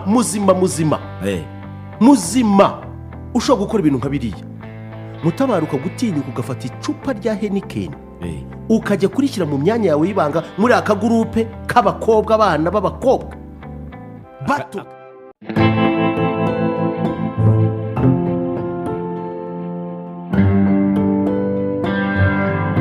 muzima muzima ushobora gukora ibintu nka biriya mutabaruka gutinyuka ugafata icupa rya Heineken ukajya kurishyira mu myanya yawe y'ibanga muri aka gurupe k'abakobwa abana b'abakobwa bato.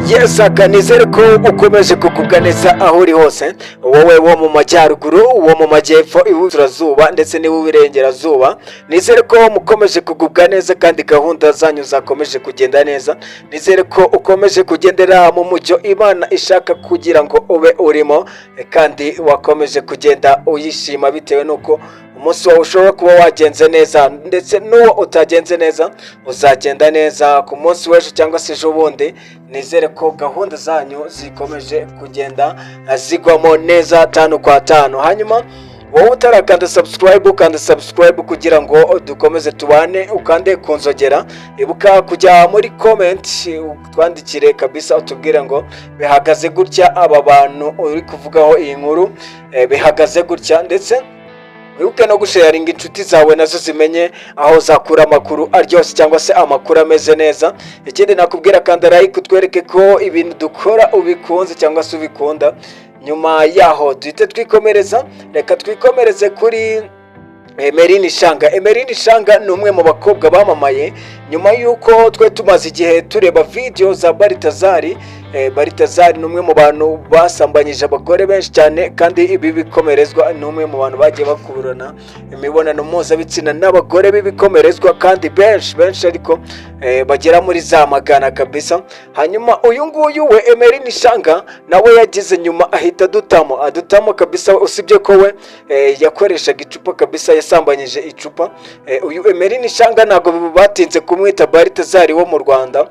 Yes, nizere ko ukomeje kugubwa neza aho uri hose, wowe wo mu majyaruguru, wo mu majyepfo, iburasirazuba ndetse n'iburengerazuba. Nizere ko mukomeje kugubwa neza kandi gahunda zanyu zakomeje kugenda neza. Nizere ko ukomeje kugendera mu mujyo Imana ishaka kugira ngo ube urimo, kandi wakomeje kugenda uyishima bitewe nuko umunsi wawe ushobora kuba wagenze neza, ndetse n'uwo utagenze neza uzagenda neza ku munsi w'ejo cyangwa se ejo bundi. Nizere ko gahunda zanyu zikomeje kugenda zigwamo neza 5 kwa 5. Hanyuma wowe utarakanda subscribe kugira ngo dukomeze tubane, ukande kunzogera, ibuka kujya muri comment twandikire kabisa utubwire ngo bihagaze gutya, aba bantu uri kuvugaho iyi nkuru bihagaze gutya, ndetse wibuke no gusharinga inshuti zawe nazo zimenye aho zakura amakuru aryoshye cyangwa se amakuru ameze neza. Ikindi nakubwira kanda like utwereke ko ibintu dukora ubikunze cyangwa se ubikunda. Nyuma yaho duhite twikomereza, reka twikomereze kuri Emeline Shanga. Emeline Shanga ni umwe mu bakobwa bamamaye nyuma yuko twe tumaze igihe tureba video za Baritazari. Baritazari ni umwe mu bantu basambanyije abagore benshi cyane, kandi ibi bikomerezwa ni umwe mu bantu bagiye bakurana imibonano mpuzabitsina n'abagore b'ibikomerezwa, kandi benshi ariko bagera muri za magana kabisa. Hanyuma uyu nguyu we Emeline Shanga nawe yagize nyuma ahita adutamo kabisa, usibye ko we yakoreshaga icupa kabisa, yasambanyije icupa. Uyu Emeline Shanga ntago batinze kumwita Baritazari wo mu Rwanda,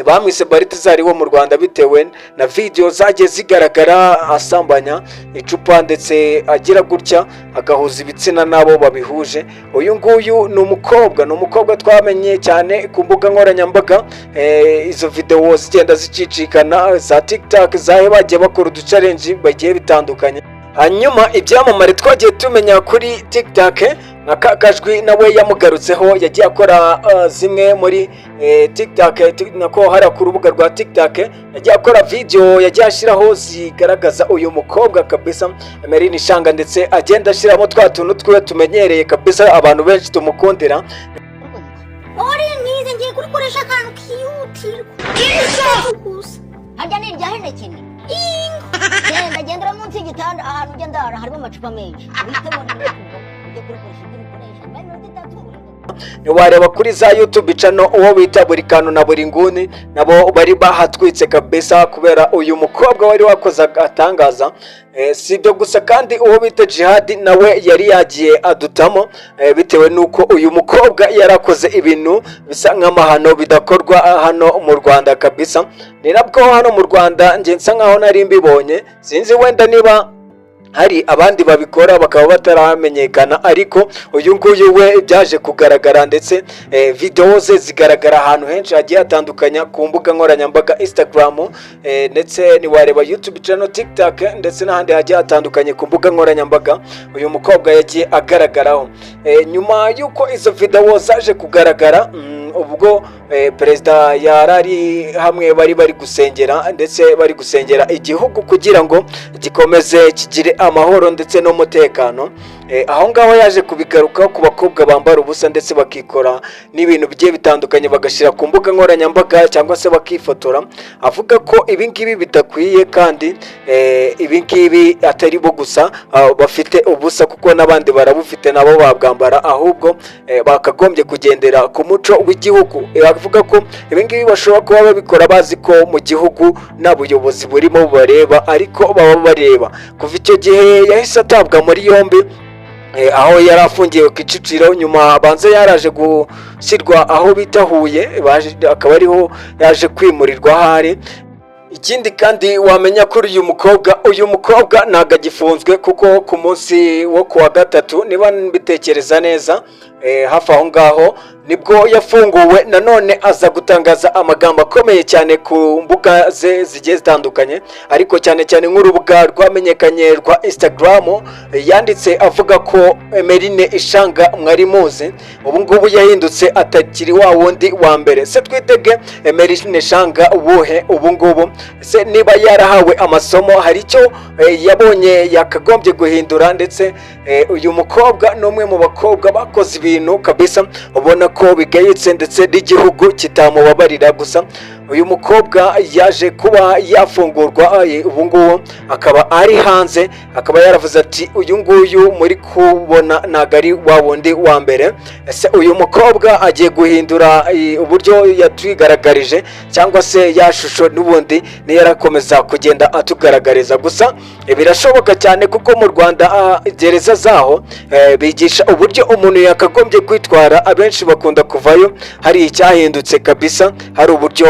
bamwise Baritazari wo mu Rwanda bitewe na video zagiye zigaragara asambanya icupa ndetse agira gutya agahuza ibitsina nabo babihuje. Uyu nguyu ni umukobwa twamenye cyane ku mbuga nkoranyambaga, izo video zigenda zicicikana za TikTok, zahe bagiye bakora uduchallenge bagiye bitandukanye. Hanyuma ibyamamare twagiye tumenya kuri TikTok nka Kakajwi nawe yamugarutseho, yagiye akora zimwe muri TikTok nako hari ku rubuga rwa TikTok, yagiye akora video yagiye ashyiraho zigaragaza uyu mukobwa kabisa Emeline Shanga, ndetse agenda ashyiramo twa tuntu twe tumenyereye kabisa abantu benshi tumukundira. Ori nize ngiye kurikoresha akantu kiyutirwa harya ni irya Heineken gendera munsi y'igitanda ahantu ugenda harimo amacupa menshi wareba kuri za YouTube channel uwo bita Buri Kantu na Buri Nguni, nabo bari bahatwitse kabisa kubera uyu mukobwa wari wakoze atangaza. Si byo gusa kandi uwo bita Jihad nawe yari yagiye adutamo, bitewe nuko uyu mukobwa yarakoze ibintu bisa nk'amahano bidakorwa hano mu Rwanda kabisa. Ni nabwo hano mu Rwanda nge nsa nkaho nari mbibonye, sinzi wenda niba hari abandi babikora bakaba bataramenyekana, ariko uyu nguyu we byaje kugaragara, ndetse video ze zigaragara ahantu henshi hagiye hatandukanya ku mbuga nkoranyambaga Instagram, ndetse ni wareba YouTube channel, TikTok ndetse n'ahandi hagiye hatandukanye ku mbuga nkoranyambaga uyu mukobwa yagiye agaragaraho. Nyuma yuko izo video zaje kugaragara, ubwo perezida yarari hamwe bari gusengera, ndetse bari gusengera igihugu kugira ngo gikomeze kigire amahoro ndetse n'umutekano. Aho ngaho yaje kubigarukaho ku bakobwa bambara ubusa ndetse bakikora n'ibintu bigiye bitandukanye bagashira ku mbuga nkoranyambaga cyangwa se bakifotora, avuga ko ibi ngibi bidakwiye, kandi ibi ngibi atari bo gusa bafite ubusa kuko n'abandi barabufite nabo babwambara, ahubwo bakagombye kugendera ku muco w'igihugu. Avuga ko ibi ngibi bashobora kuba babikora bazi ko mu gihugu nta buyobozi burimo bareba, ariko baba bareba. Kuva icyo gihe yahise atabwa muri yombi, aho yari afungiye ku Kicukiro, nyuma abanza yaraje gushyirwa aho bita Huye, akaba ariho yaje kwimurirwa ahari. Ikindi kandi wamenya kuri uyu mukobwa ntago agifunzwe, kuko ku munsi wo kuwa gatatu niba mbitekereza neza, hafi aho ngaho nibwo yafunguwe nanone aza gutangaza amagambo akomeye cyane ku mbuga ze zigiye zitandukanye, ariko cyane cyane nk'urubuga rwamenyekanye rwa Instagram yanditse avuga ko Emeline Ishanga mwari muzi ubu ngubu yahindutse atakiri wa wundi wa mbere. Se twitege Emeline Ishanga ubuhe ubu ngubu? Se niba yarahawe amasomo hari icyo yabonye yakagombye guhindura? Ndetse uyu mukobwa ni umwe mu bakobwa bakoze ibintu kabisa ubona ko bigayitse ndetse n'igihugu kitamubabarira. Gusa uyu mukobwa yaje kuba yafungurwa ubu ngubu akaba ari hanze, akaba yaravuze ati uyu nguyu muri kubona ntabwo ari wa wundi wa mbere. Ese uyu mukobwa agiye guhindura uburyo yatwigaragarije cyangwa se ya shusho n'ubundi niyo yarakomeza kugenda atugaragariza? Gusa birashoboka cyane kuko mu Rwanda gereza zaho bigisha uburyo umuntu yakagombye kwitwara. Abenshi bakunda kuvayo hari icyahindutse kabisa, hari uburyo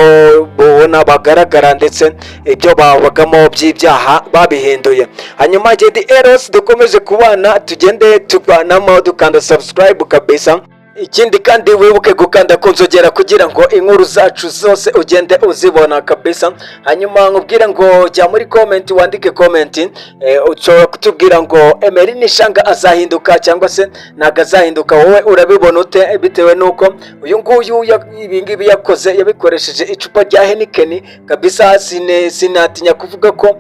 bubona bagaragara ndetse ibyo babagamo by'ibyaha babihinduye. Hanyuma Jedi Eros dukomeje kubana, tugende tubanamo dukanda subscribe kabisa. Ikindi kandi wibuke gukanda kunzogera kugira ngo inkuru zacu zose ugende uzibona kabisa. Hanyuma nkubwira ngo jya muri comment wandike comment, ushobora kutubwira ngo Emeline Ishanga azahinduka cyangwa se ntago azahinduka. Wowe urabibona ute? Bitewe nuko uyu nguyu ibingibi yakoze yabikoresheje icupa rya Heineken kabisa. Sinatinya kuvuga ko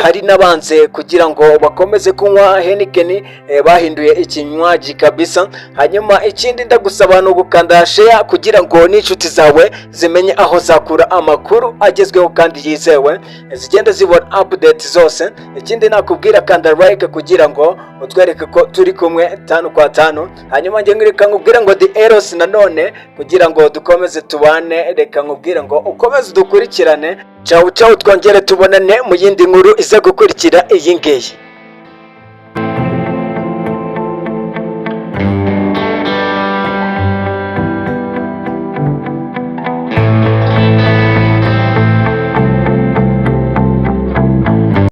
hari nabanze kugira ngo bakomeze kunywa Heineken bahinduye ikinywaji kabisa. Hanyuma ikindi ndagusaba no gukanda share kugira ngo n'inshuti zawe zimenye aho zakura amakuru agezweho kandi yizewe, zigenda zibona update zose. Ikindi nakubwira kanda like kugira ngo utwereke ko turi kumwe 5 kwa 5. Hanyuma nge ngireka nkubwira ngo The Eros nanone kugira ngo dukomeze tubane, reka nkubwira ngo ukomeze dukurikirane. Ciao ciao, twongere tubonane mu yindi nkuru iza gukurikira iyi ngiyi.